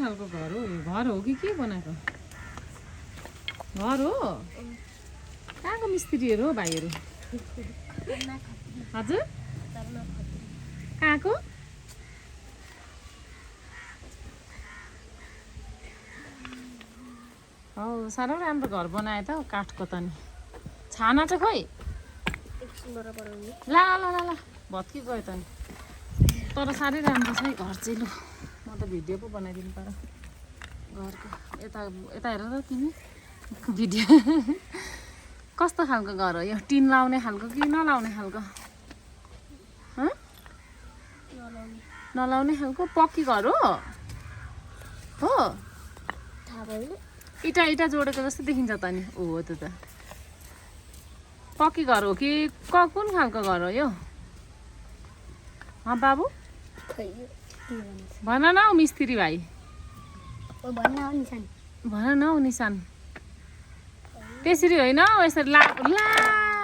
खालको घर हो यो? घर हो कि के बनाएको घर हो? कहाँको मिस्त्रीहरू हो भाइहरू? हजुर कहाँको? हौ साह्रो राम्रो घर बनायो त काठको त नि। छाना चाहिँ खोइ ला ला ला ला भत्की गयो त नि। तर साह्रै राम्रो छ है घर चाहिँ। लु म त भिडियो पो बनाइदिनु पर्यो घरको। यता यता हेर त तिमी भिडियो। कस्तो खालको घर हो यो? टिन लाउने खालको कि नलाउने खालको? नलाउने खालको पक्की घर हो? हो इटा इटा जोडेको जस्तो देखिन्छ त नि। हो त त पक्की घर हो कि कुन खालको घर हो यो? बाबु भन न हौ मिस्त्री भाइ, भन न हौ निशान। त्यसरी होइन हौ यसरी ला ला